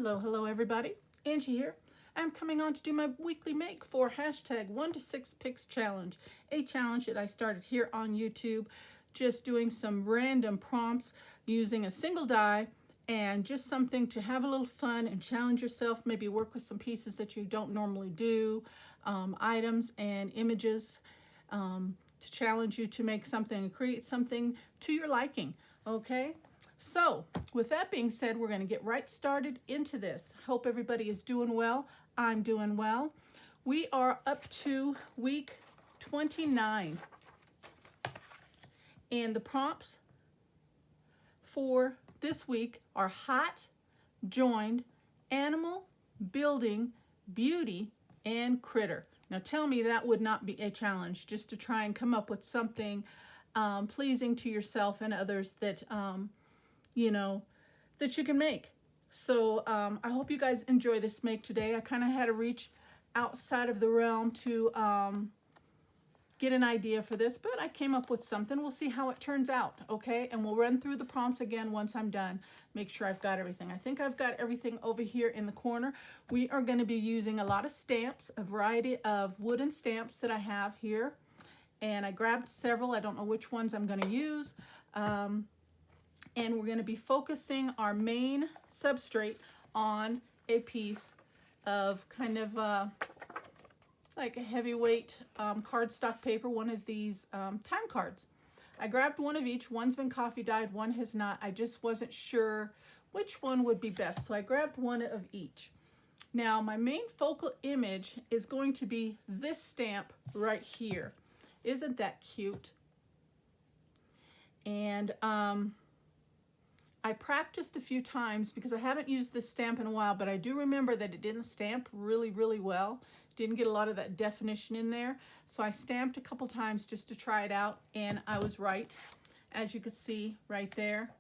Hello everybody. Angie here. I'm coming on to do my weekly make for hashtag 1 to 6 picks challenge, a challenge that I started here on YouTube, just doing some random prompts using a single die and just something to have a little fun and challenge yourself, maybe work with some pieces that you don't normally do, items and images to challenge you to make something and create something to your liking, okay? So with that being said, we're going to get right started into this. Hope everybody is doing well. I'm doing well. We are up to week 29. And the prompts for this week are hot, joined, animal, building, beauty, and critter. Now tell me that would not be a challenge, just to try and come up with something pleasing to yourself and others that that you can make. So I hope you guys enjoy this make today. I kind of had to reach outside of the realm to get an idea for this, but I came up with something. We'll see how it turns out, okay? And we'll run through the prompts again once I'm done. Make sure I've got everything. I think I've got everything over here in the corner. We are going to be using a lot of stamps, a variety of wooden stamps that I have here. And I grabbed several. I don't know which ones I'm going to use. And we're going to be focusing our main substrate on a piece of kind of like a heavyweight cardstock paper, one of these time cards. I grabbed one of each. One's been coffee dyed, one has not. I just wasn't sure which one would be best, so I grabbed one of each. Now, my main focal image is going to be this stamp right here. Isn't that cute? And I practiced a few times because I haven't used this stamp in a while, but I do remember that it didn't stamp really well. Didn't get a lot of that definition in there. So I stamped a couple times just to try it out, and I was right. As you can see right there.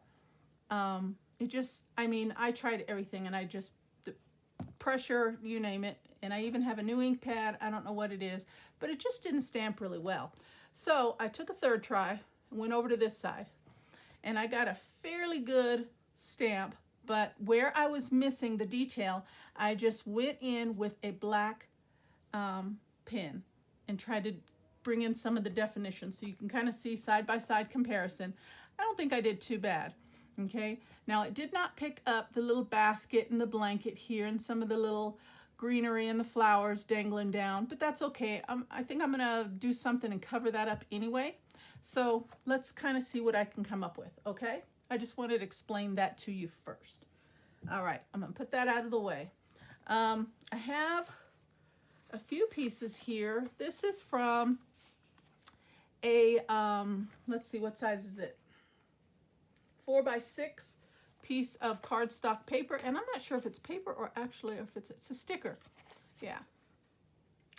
I tried everything, and the pressure, you name it, and I even have a new ink pad. I don't know what it is, but it just didn't stamp really well. So I took a third try and went over to this side. And I got a fairly good stamp, but where I was missing the detail, I just went in with a black pen and tried to bring in some of the definition so you can kind of see side-by-side comparison. I don't think I did too bad, okay? Now, it did not pick up the little basket and the blanket here and some of the little greenery and the flowers dangling down, but that's okay. I think I'm gonna do something and cover that up anyway. So let's kind of see what I can come up with, okay? I just wanted to explain that to you first. All right, I'm gonna put that out of the way. I have a few pieces here. This is from a, let's see, what size is it? 4x6 piece of cardstock paper, and I'm not sure if it's paper or actually if it's a sticker. Yeah.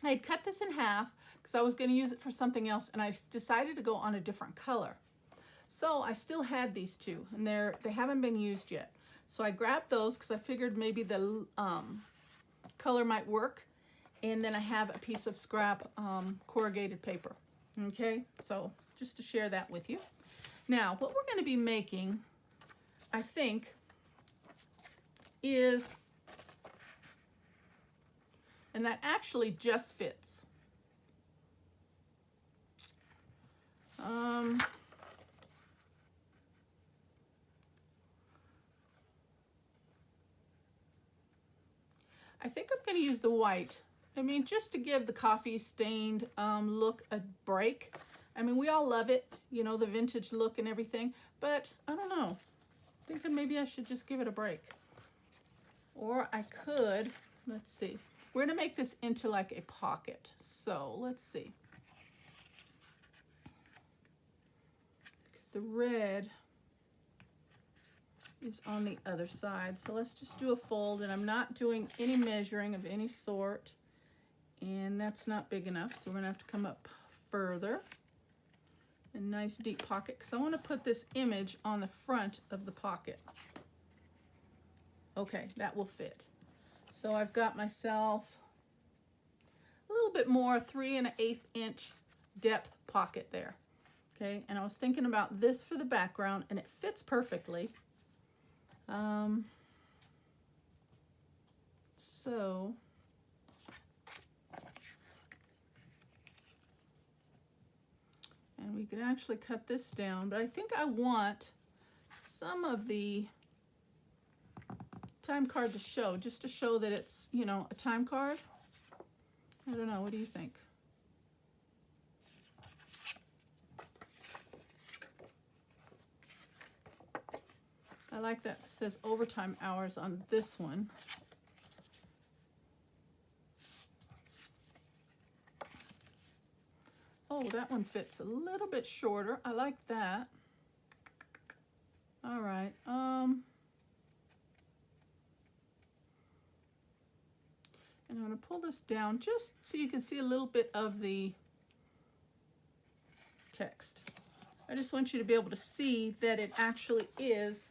I had cut this in half because I was going to use it for something else, and I decided to go on a different color. So I still had these two, and they haven't been used yet. So I grabbed those because I figured maybe the color might work, and then I have a piece of scrap corrugated paper. Okay, so just to share that with you. Now, what we're going to be making, I think, is, and that actually just fits. I think I'm going to use the white. I mean, just to give the coffee stained look a break. I mean, we all love it, you know, the vintage look and everything, but I don't know. Thinking maybe I should just give it a break. Or I could, let's see. We're going to make this into like a pocket. So let's see. Because the red is on the other side. So let's just do a fold, and I'm not doing any measuring of any sort. And that's not big enough, so we're going to have to come up further. A nice deep pocket, because I want to put this image on the front of the pocket. Okay, that will fit. So I've got myself a little bit more, 3 1/8 inch depth pocket there. Okay, and I was thinking about this for the background, and it fits perfectly. So and we could actually cut this down, but I think I want some of the time card to show, just to show that it's, you know, a time card. I don't know, what do you think? I like that it says overtime hours on this one. Oh, that one fits a little bit shorter. I like that. All right. And I'm going to pull this down just so you can see a little bit of the text. I just want you to be able to see that it actually is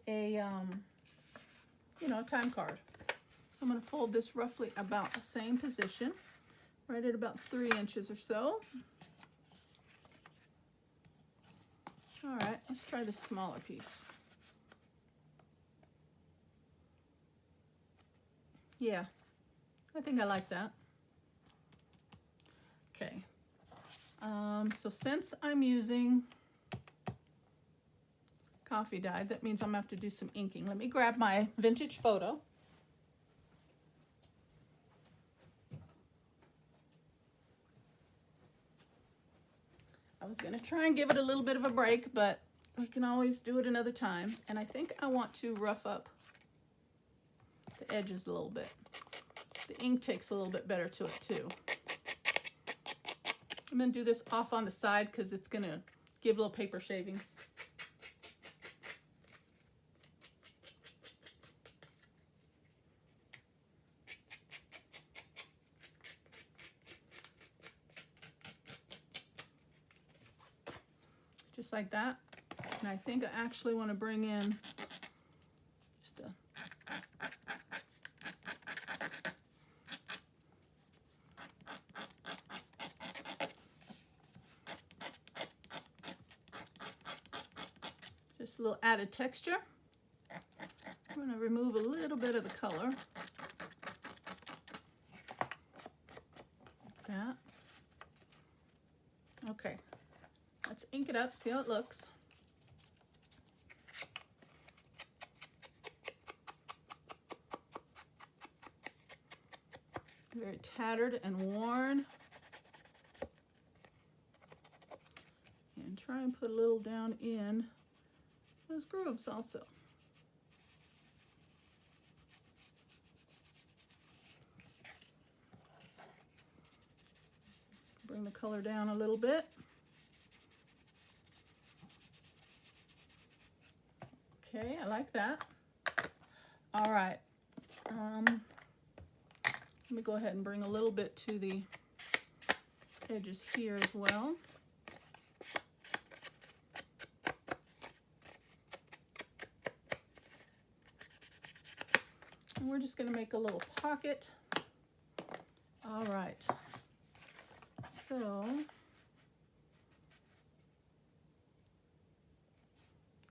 a, you know, time card. So I'm going to fold this roughly about the same position, right at about 3 inches or so. All right, let's try this smaller piece. Yeah, I think I like that. Okay, so since I'm using coffee dye, that means I'm gonna have to do some inking. Let me grab my vintage photo. I was gonna try and give it a little bit of a break, but we can always do it another time. And I think I want to rough up the edges a little bit. The ink takes a little bit better to it too. I'm gonna do this off on the side because it's gonna give little paper shavings. Just like that. And I think I actually want to bring in just a little added texture. I'm going to remove a little bit of the color. Like that. Okay. Let's ink it up, see how it looks. Very tattered and worn. And try and put a little down in those grooves also. Bring the color down a little bit. Okay, I like that. All right. Let me go ahead and bring a little bit to the edges here as well. And we're just going to make a little pocket. All right. So,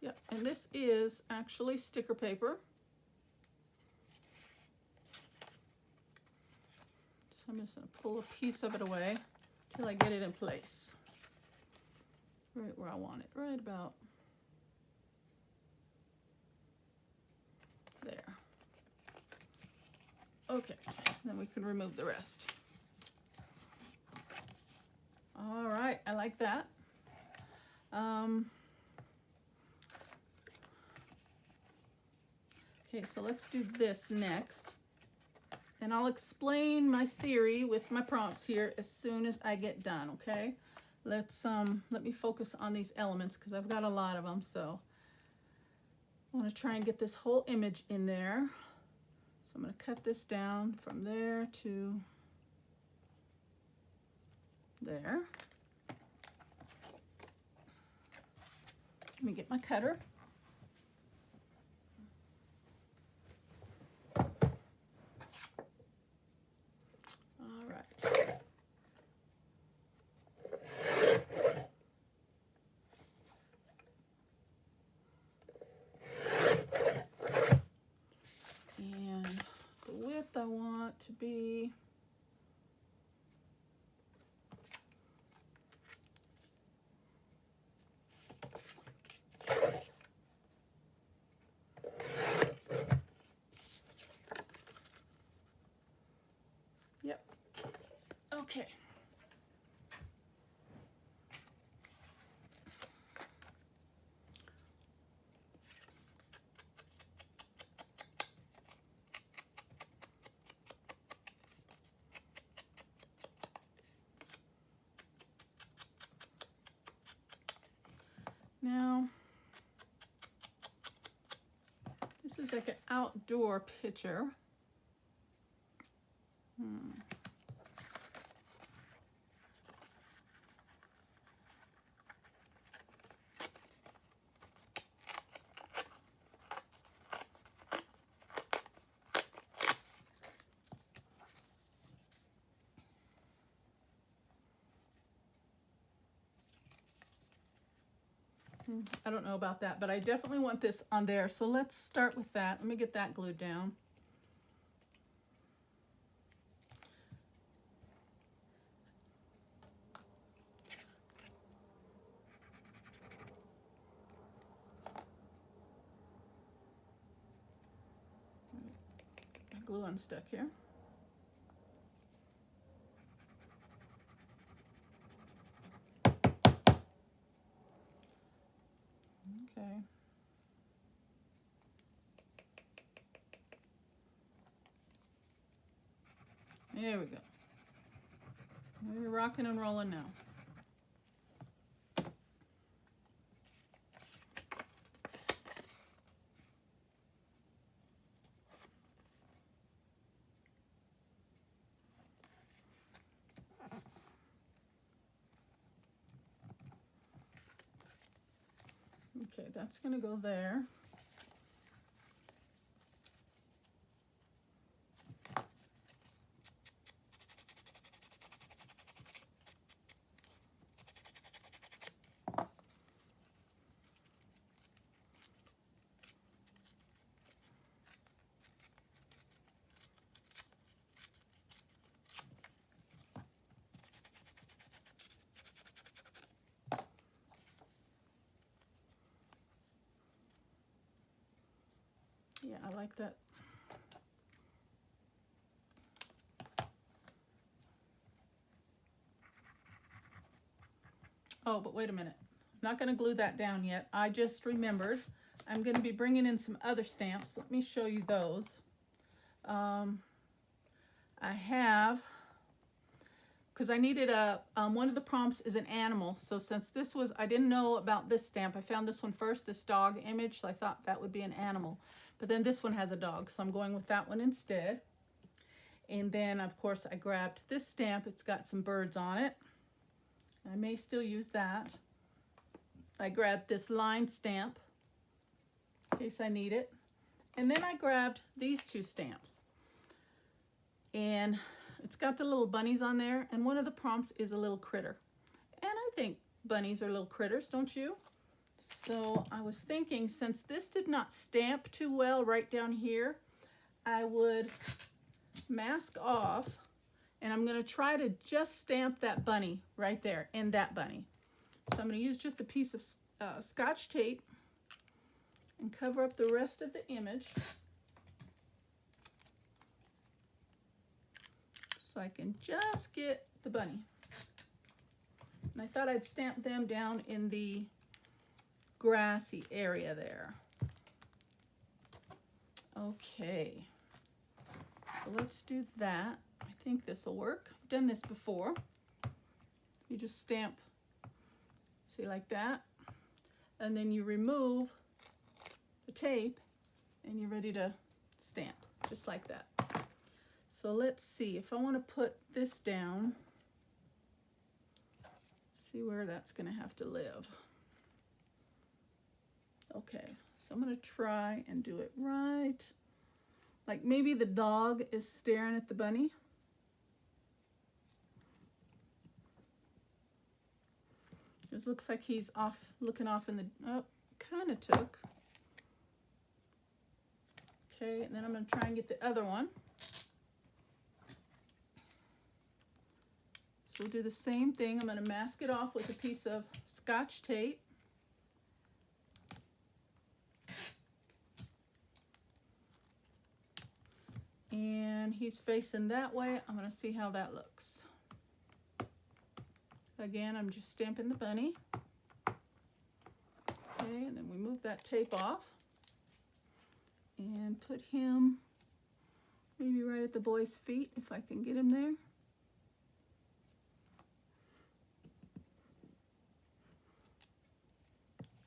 yep, and this is actually sticker paper. So I'm just going to pull a piece of it away till I get it in place. Right where I want it, right about there. Okay, then we can remove the rest. All right, I like that. Okay, so let's do this next. And I'll explain my theory with my prompts here as soon as I get done, okay? Let me focus on these elements because I've got a lot of them, so I want to try and get this whole image in there. So I'm going to cut this down from there to there. Let me get my cutter. All right. And the width I want to be yep. Okay. Now, this is like an outdoor picture. I don't know about that, but I definitely want this on there. So let's start with that. Let me get that glued down. My glue unstuck here. Okay. There we go. We're rocking and rolling now. Okay, that's going to go there. Yeah, I like that. Oh, but wait a minute. I'm not going to glue that down yet. I just remembered I'm going to be bringing in some other stamps. Let me show you those. I have, because I needed a, one of the prompts is an animal. So since this was, I didn't know about this stamp. I found this one first, this dog image. So I thought that would be an animal. But then this one has a dog. So I'm going with that one instead. And then, of course, I grabbed this stamp. It's got some birds on it. I may still use that. I grabbed this line stamp in case I need it. And then I grabbed these two stamps. And it's got the little bunnies on there. And one of the prompts is a little critter. And I think bunnies are little critters, don't you? So I was thinking, since this did not stamp too well right down here, I would mask off, and I'm going to try to just stamp that bunny right there in that bunny. So I'm going to use just a piece of Scotch tape and cover up the rest of the image so I can just get the bunny. And I thought I'd stamp them down in the grassy area there. Okay, so let's do that. I think this will work. I've done this before. You just stamp, see, like that, and then you remove the tape and you're ready to stamp, just like that. So let's see, if I want to put this down, see where that's going to have to live. Okay, so I'm going to try and do it right. Like maybe the dog is staring at the bunny. It looks like he's off, looking off in the, oh, kind of took. Okay, and then I'm going to try and get the other one. we'll do the same thing. I'm going to mask it off with a piece of Scotch tape. And he's facing that way. I'm going to see how that looks. Again, I'm just stamping the bunny. Okay, and then we move that tape off and put him maybe right at the boy's feet if I can get him there.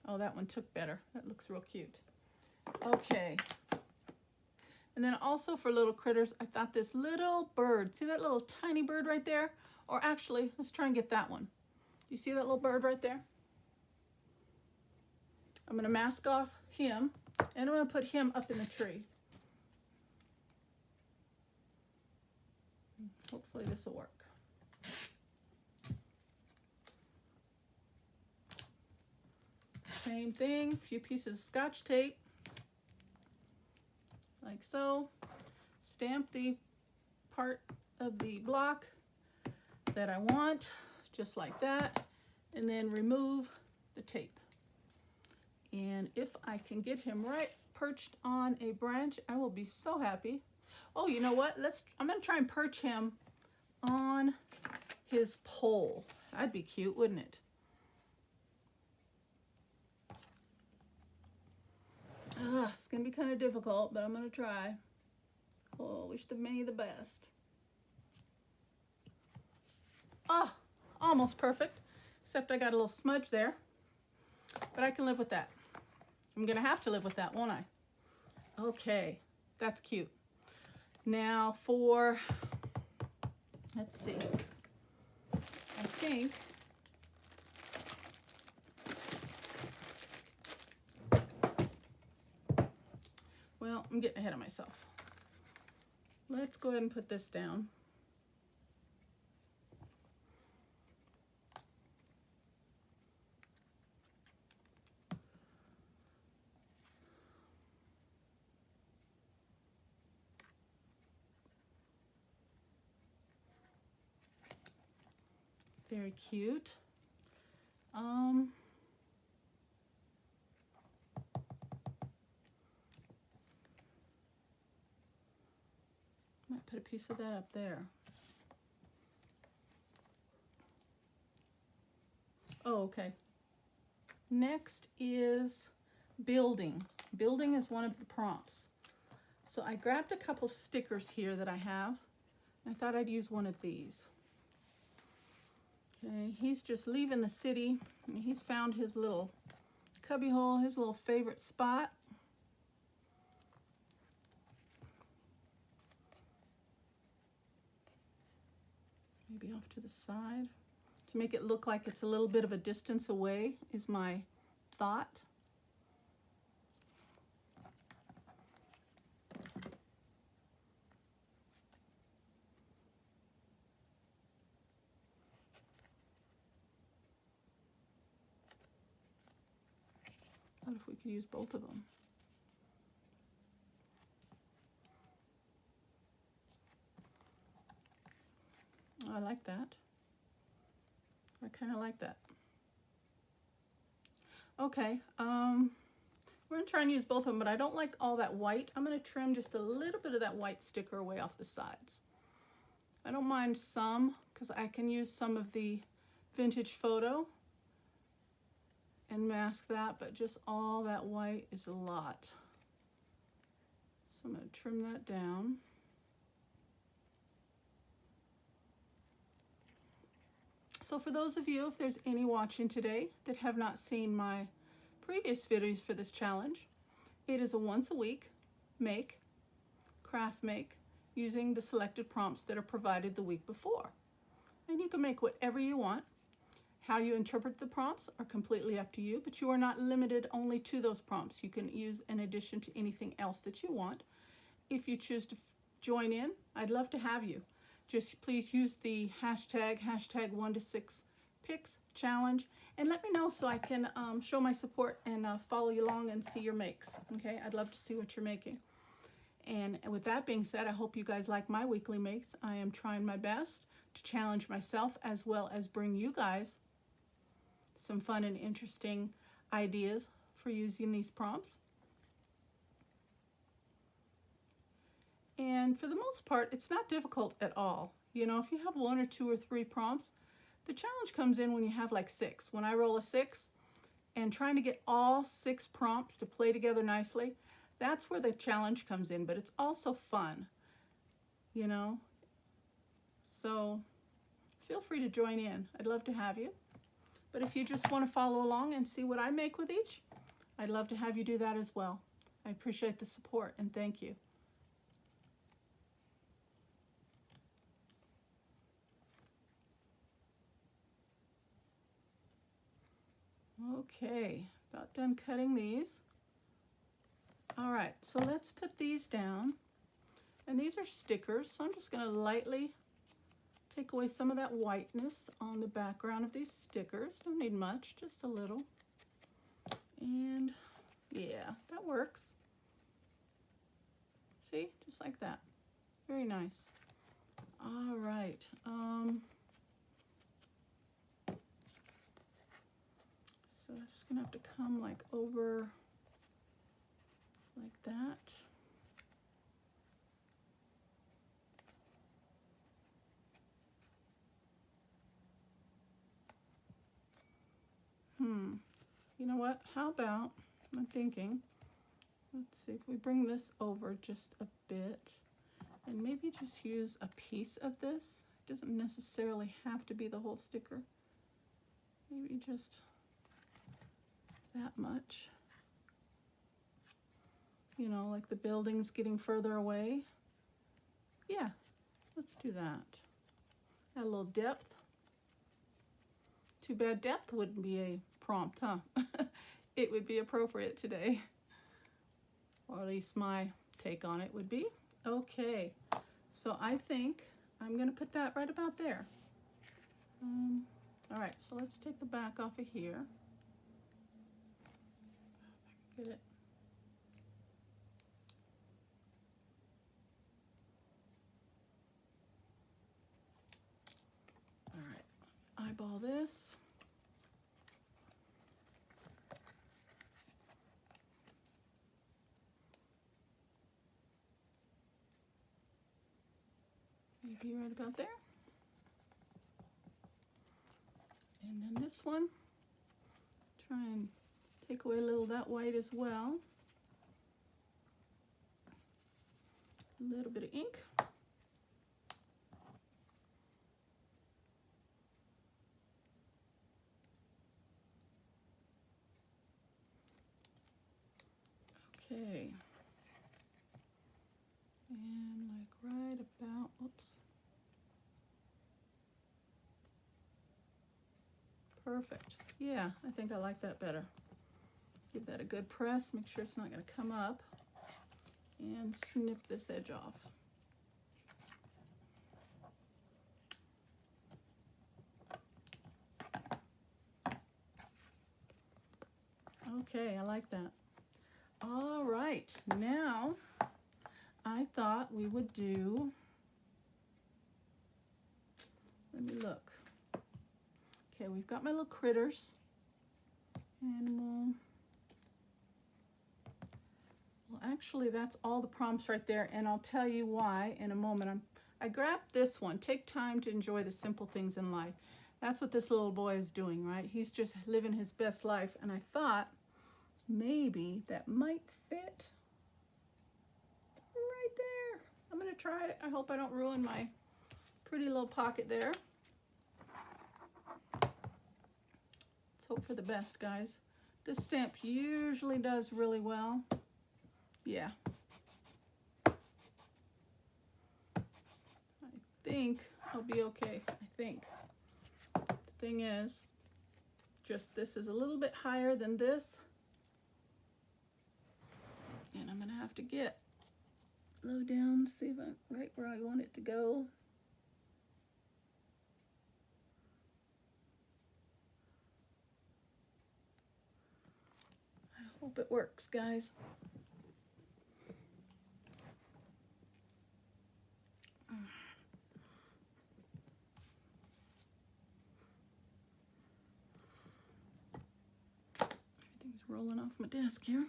Oh, that one took better. That looks real cute. Okay. And then also for little critters, I thought this little bird, see that little tiny bird right there? Or actually, let's try and get that one. You see that little bird right there? I'm going to mask off him, and I'm going to put him up in the tree. Hopefully this will work. Same thing, a few pieces of Scotch tape, like so. Stamp the part of the block that I want, just like that, and then remove the tape. And if I can get him right perched on a branch, I will be so happy. Oh, you know what? I'm gonna try and perch him on his pole. That'd be cute, wouldn't it? It's gonna be kind of difficult, but I'm gonna try. Oh, wish the me the best. Ah, almost perfect, except I got a little smudge there, but I can live with that. I'm gonna have to live with that, won't I? Okay, that's cute. Now for, let's see, I think well, I'm getting ahead of myself. Let's go ahead and put this down. Very cute. Might put a piece of that up there. Oh, okay. Next is building. Building is one of the prompts. So I grabbed a couple stickers here that I have. I thought I'd use one of these. Okay, he's just leaving the city. He's found his little cubbyhole, his little favorite spot. Maybe off to the side. To make it look like it's a little bit of a distance away is my thought. What if we could use both of them? I like that. I kind of like that. Okay, we're gonna try and use both of them, but I don't like all that white. I'm gonna trim just a little bit of that white sticker away off the sides. I don't mind some, because I can use some of the vintage photo and mask that, but just all that white is a lot. So I'm gonna trim that down. So for those of you, if there's any watching today that have not seen my previous videos for this challenge, it is a once a week craft make, using the selected prompts that are provided the week before. And you can make whatever you want. How you interpret the prompts are completely up to you, but you are not limited only to those prompts. You can use in addition to anything else that you want. If you choose to join in, I'd love to have you. Just please use the hashtag 1to6pics challenge, and let me know so I can show my support and follow you along and see your makes. Okay, I'd love to see what you're making. And with that being said, I hope you guys like my weekly makes. I am trying my best to challenge myself as well as bring you guys some fun and interesting ideas for using these prompts. And for the most part, it's not difficult at all. You know, if you have 1 or 2 or 3 prompts, the challenge comes in when you have like 6. When I roll a 6 and trying to get all 6 prompts to play together nicely, that's where the challenge comes in, but it's also fun, you know. So feel free to join in. I'd love to have you. But if you just want to follow along and see what I make with each, I'd love to have you do that as well. I appreciate the support and thank you. Okay, about done cutting these. All right, so let's put these down. And these are stickers, so I'm just going to lightly take away some of that whiteness on the background of these stickers. Don't need much, just a little. And yeah, that works. See, just like that. Very nice. All right. So it's gonna have to come like over like that. You know what? How about, I'm thinking, let's see if we bring this over just a bit and maybe just use a piece of this. It doesn't necessarily have to be the whole sticker. Maybe just that much. You know, like the building's getting further away. Yeah, let's do that. Add a little depth. Too bad depth wouldn't be a prompt, huh? It would be appropriate today. Or at least my take on it would be. Okay, so I think I'm gonna put that right about there. All right, so let's take the back off of here. Get it. All right, eyeball this. Maybe right about there. And then this one, try and take away a little of that white as well. A little bit of ink. Okay. And like right about, oops. Perfect. Yeah, I think I like that better. Give that a good press, make sure it's not going to come up, and snip this edge off. Okay, I like that. All right, now I thought we would do, let me look. Okay, we've got my little critters. Animal. Well, actually, that's all the prompts right there, and I'll tell you why in a moment. I grabbed this one. Take time to enjoy the simple things in life. That's what this little boy is doing, right? He's just living his best life, and I thought maybe that might fit right there. I'm gonna try it. I hope I don't ruin my pretty little pocket there. Let's hope for the best, guys. This stamp usually does really well. Yeah. I think I'll be okay. I think. The thing is, just this is a little bit higher than this. And I'm gonna have to get low down, see if I'm right where I want it to go. I hope it works, guys. rolling off my desk here.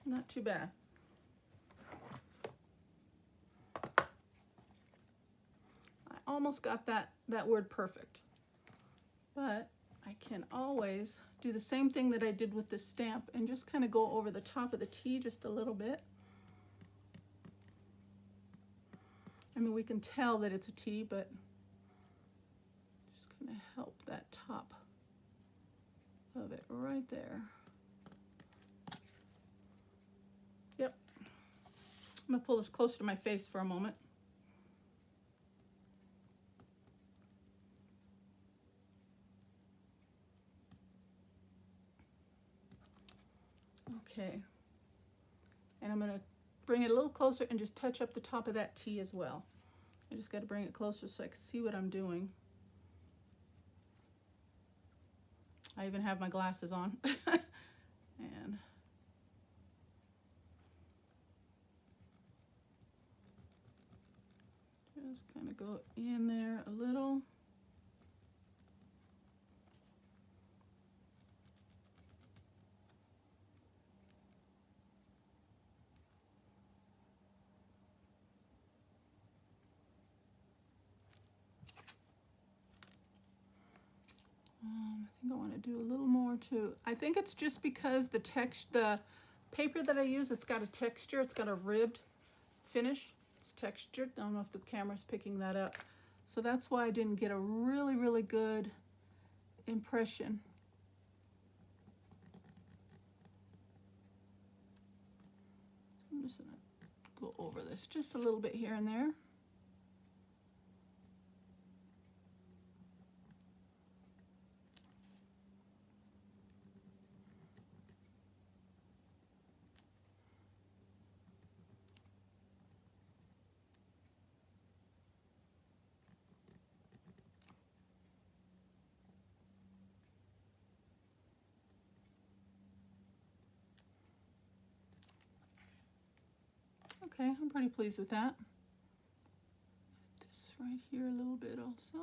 Not too bad. I almost got that word perfect. But I can always do the same thing that I did with this stamp and just kind of go over the top of the T just a little bit. I mean, we can tell that it's a T, but just kind of help that top of it right there. Yep. I'm gonna pull this closer to my face for a moment. Okay. And I'm gonna bring it a little closer and just touch up the top of that T as well. I just got to bring it closer so I can see what I'm doing. I even have my glasses on. And just kind of go in there a little. I think I want to do a little more too. I think it's just because the paper that I use, it's got a texture, it's got a ribbed finish. It's textured. I don't know if the camera's picking that up. So that's why I didn't get a really, really good impression. I'm just gonna go over this just a little bit here and there. Okay, I'm pretty pleased with that. This right here a little bit also.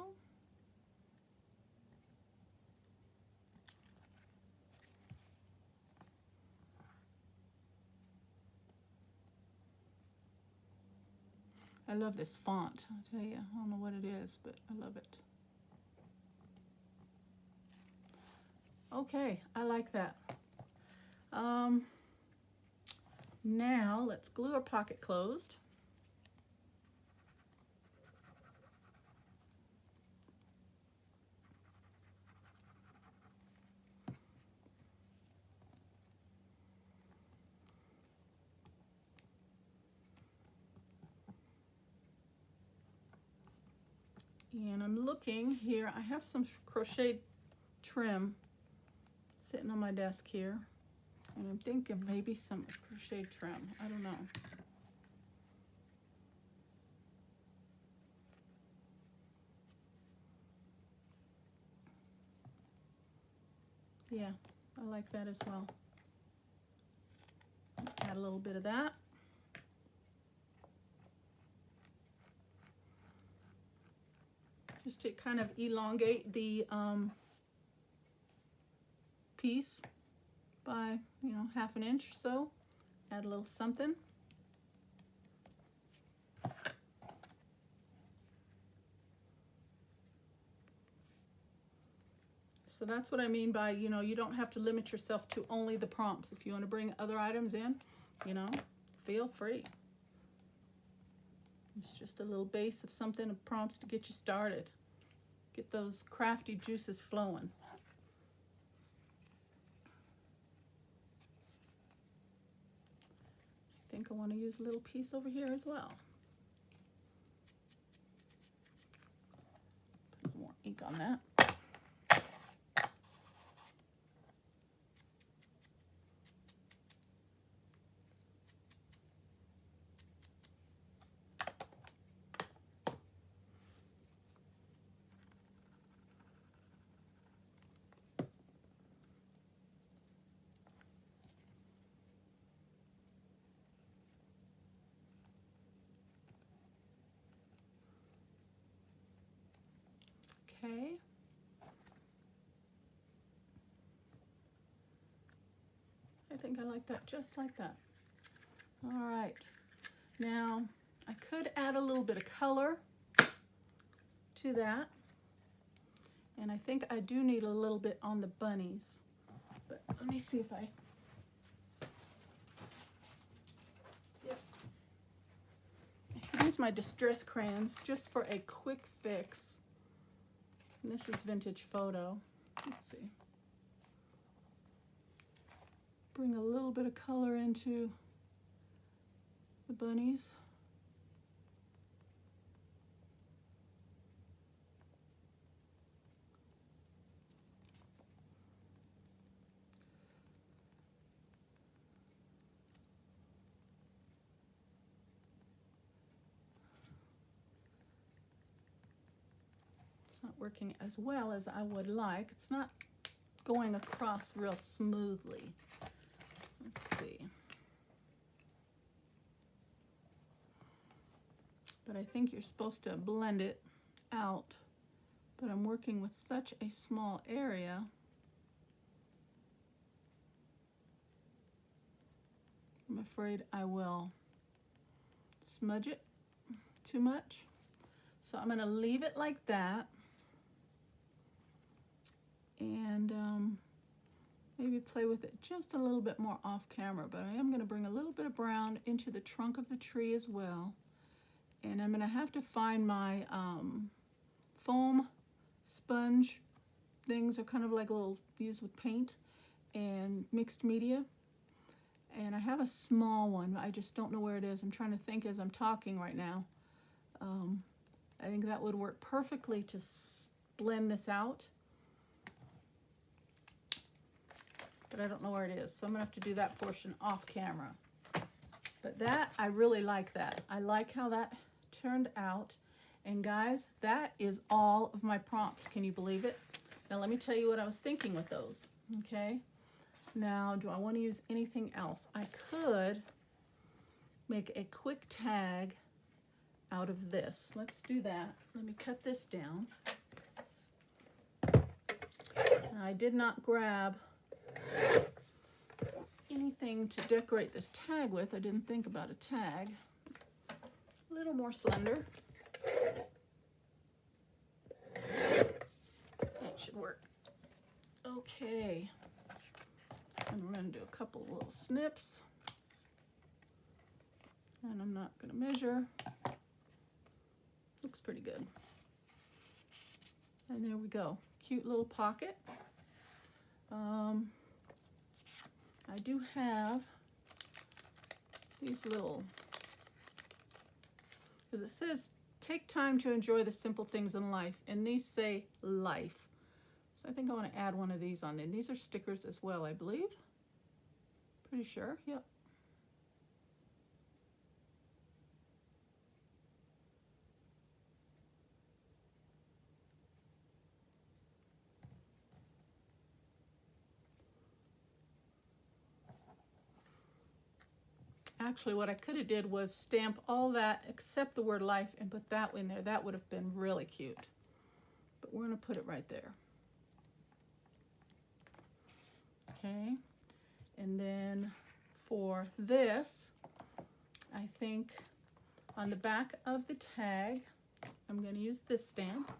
I love this font, I'll tell you. I don't know what it is, but I love it. Okay, I like that. Now let's glue our pocket closed. And I'm looking here, I have some crochet trim sitting on my desk here. And I'm thinking maybe some crochet trim, I don't know. Yeah, I like that as well. Add a little bit of that. Just to kind of elongate the piece by, you know, ½ an inch or so. Add a little something. So that's what I mean by, you know, you don't have to limit yourself to only the prompts. If you want to bring other items in, you know, feel free. It's just a little base of something, of prompts to get you started. Get those crafty juices flowing. I think I want to use a little piece over here as well. Put more ink on that. Okay. I think I like that just like that. All right. Now, I could add a little bit of color to that. And I think I do need a little bit on the bunnies. But let me see if I... Yep. I use my Distress crayons just for a quick fix. And this is Vintage Photo. Let's see. Bring a little bit of color into the bunnies. It's not working as well as I would like. It's not going across real smoothly. Let's see. But I think you're supposed to blend it out. But I'm working with such a small area. I'm afraid I will smudge it too much. So I'm going to leave it like that. And maybe play with it just a little bit more off camera. But I am going to bring a little bit of brown into the trunk of the tree as well. And I'm going to have to find my foam sponge things. Are kind of like a little used with paint and mixed media. And I have a small one. I just don't know where it is. I'm trying to think as I'm talking right now. I think that would work perfectly to blend this out. But I don't know where it is. So I'm going to have to do that portion off camera. But that, I really like that. I like how that turned out. And guys, that is all of my prompts. Can you believe it? Now let me tell you what I was thinking with those. Okay. Now, do I want to use anything else? I could make a quick tag out of this. Let's do that. Let me cut this down. Now, I did not grab anything to decorate this tag with. I didn't think about a tag. A little more slender. That should work. Okay. And we're going to do a couple of little snips. And I'm not going to measure. Looks pretty good. And there we go. Cute little pocket. I do have these little, because it says, take time to enjoy the simple things in life. And these say life. So I think I want to add one of these on there. These are stickers as well, I believe. Pretty sure, yep. Actually, what I could have did was stamp all that except the word life and put that in there. That would have been really cute. But we're going to put it right there. Okay. And then for this, I think on the back of the tag, I'm going to use this stamp.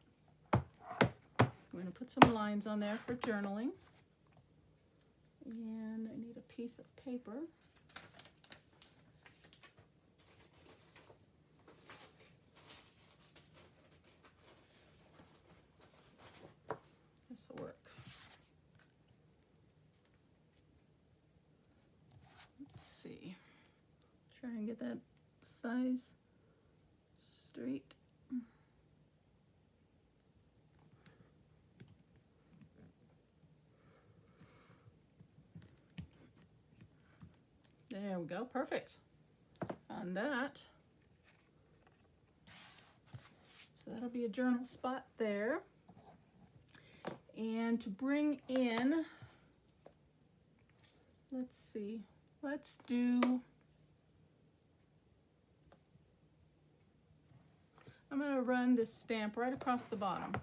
We're going to put some lines on there for journaling. And I need a piece of paper. This will work. Let's see. Try and get that size straight. There we go, perfect. On that, so that'll be a journal spot there. And to bring in, let's see, let's do, I'm going to run this stamp right across the bottom.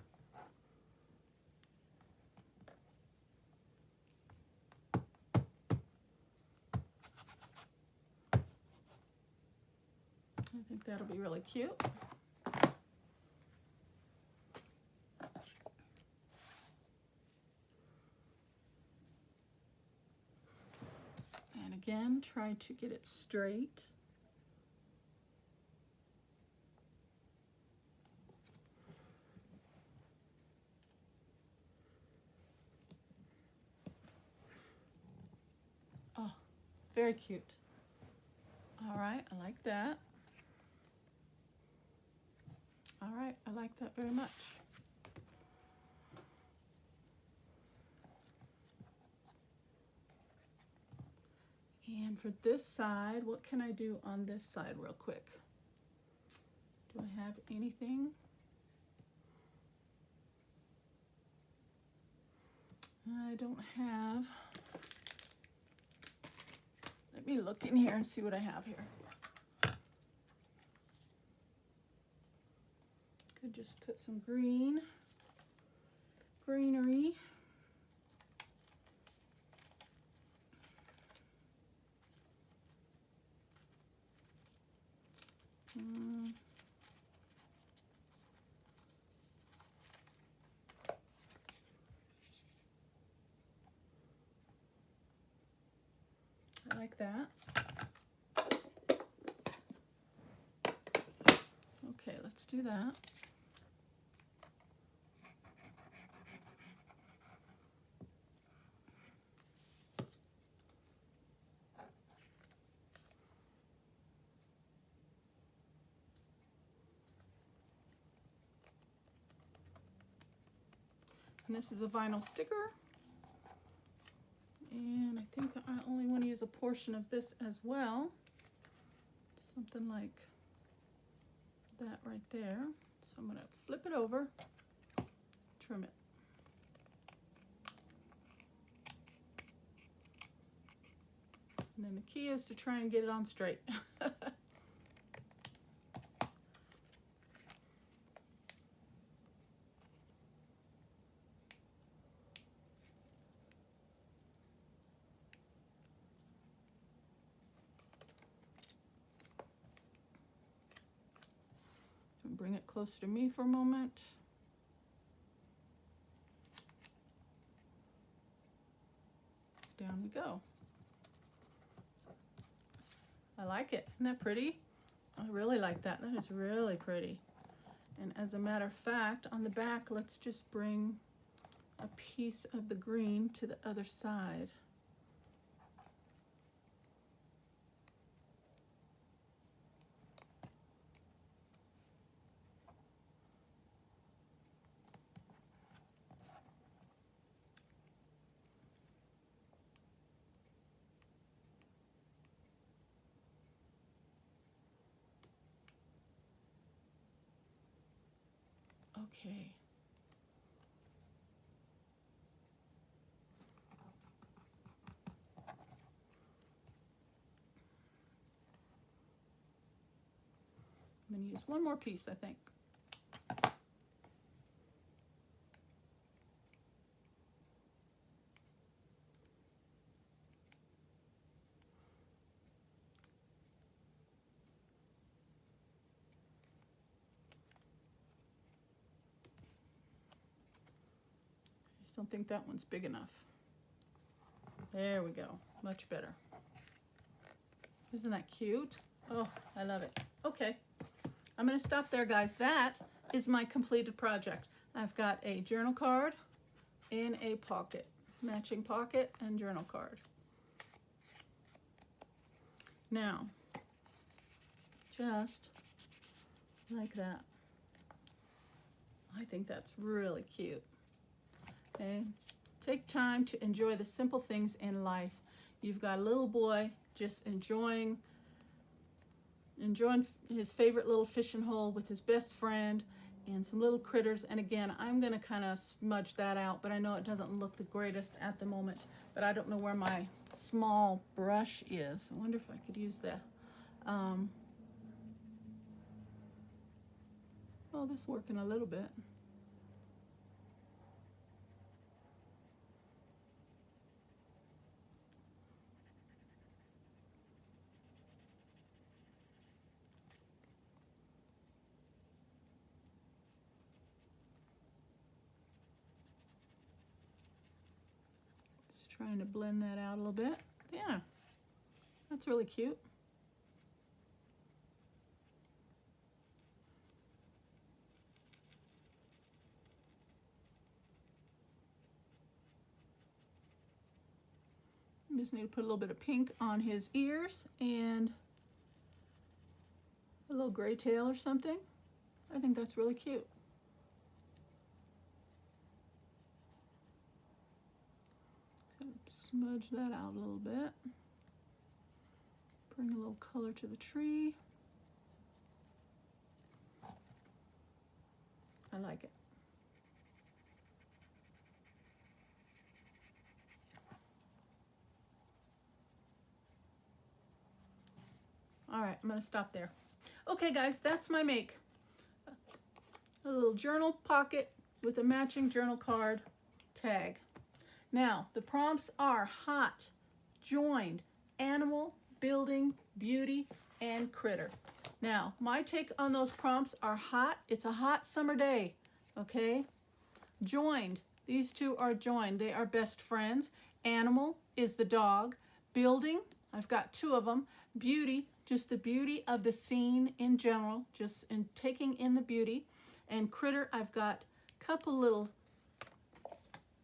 I think that'll be really cute. And again, try to get it straight. Oh, very cute. All right, I like that. All right, I like that very much. And for this side, what can I do on this side real quick? Do I have anything? I don't have. Let me look in here and see what I have here. Could just put some greenery. I like that. Okay, let's do that. And this is a vinyl sticker. And I think I only want to use a portion of this as well. Something like that right there. So I'm going to flip it over, trim it. And then the key is to try and get it on straight. Bring it closer to me for a moment. Down we go. I like it. Isn't that pretty? I really like that. That is really pretty. And as a matter of fact, on the back, let's just bring a piece of the green to the other side. Okay. I'm going to use one more piece, I think. I just don't think that one's big enough. There we go. Much better. Isn't that cute? Oh, I love it. Okay. I'm going to stop there, guys. That is my completed project. I've got a journal card in a pocket, matching pocket and journal card. Now, just like that. I think that's really cute. Okay, take time to enjoy the simple things in life. You've got a little boy just enjoying his favorite little fishing hole with his best friend and some little critters. And again, I'm going to kind of smudge that out, but I know it doesn't look the greatest at the moment. But I don't know where my small brush is. I wonder if I could use that. Oh, this is working a little bit. Trying to blend that out a little bit. Yeah, that's really cute. Just need to put a little bit of pink on his ears and a little gray tail or something. I think that's really cute. Smudge that out a little bit. Bring a little color to the tree. I like it. All right, I'm gonna stop there. Okay guys, that's my make. A little journal pocket with a matching journal card tag. Now, the prompts are hot, joined, animal, building, beauty, and critter. Now, my take on those prompts are hot. It's a hot summer day, okay? Joined, these two are joined. They are best friends. Animal is the dog. Building, I've got two of them. Beauty, just the beauty of the scene in general, just in taking in the beauty. And critter, I've got a couple little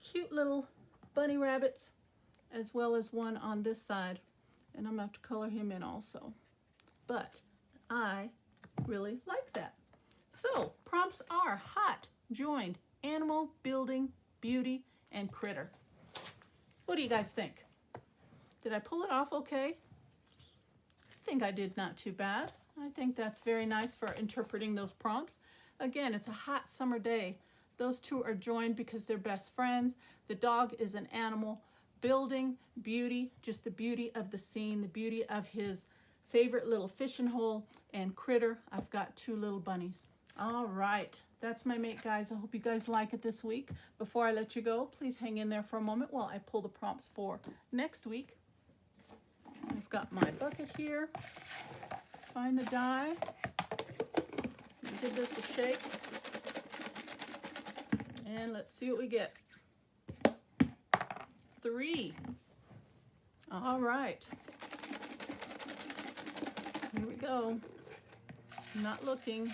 cute little bunny rabbits, as well as one on this side. And I'm gonna have to color him in also. But I really like that. So prompts are hot, joined, animal, building, beauty, and critter. What do you guys think? Did I pull it off okay? I think I did not too bad. I think that's very nice for interpreting those prompts. Again, it's a hot summer day. Those two are joined because they're best friends. The dog is an animal. Building, beauty, just the beauty of the scene, the beauty of his favorite little fishing hole. And critter, I've got two little bunnies. All right, that's my make, guys. I hope you guys like it this week. Before I let you go, please hang in there for a moment while I pull the prompts for next week. I've got my bucket here. Find the die. Give this a shake. And let's see what we get. 3. All right. Here we go. I'm not looking.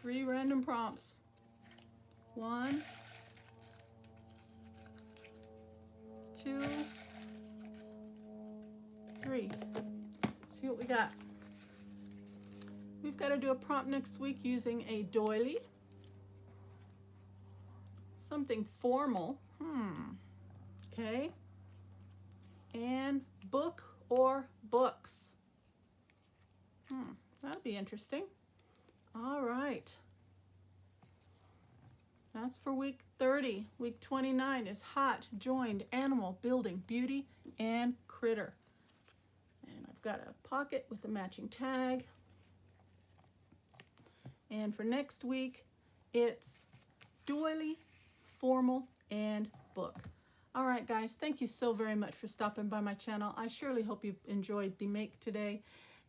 3 random prompts. 1, 2, 3. See what we got. We've got to do a prompt next week using a doily. Something formal. Okay. And book or books. That'll be interesting. All right. That's for week 30. Week 29 is hot, joined, animal, building, beauty, and critter. And I've got a pocket with a matching tag. And for next week, it's doily, formal, and book. All right, guys, thank you so very much for stopping by my channel. I surely hope you enjoyed the make today.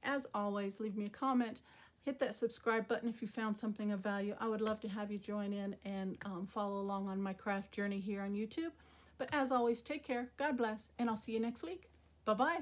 As always, leave me a comment. Hit that subscribe button if you found something of value. I would love to have you join in and follow along on my craft journey here on YouTube. But as always, take care, God bless, and I'll see you next week. Bye-bye.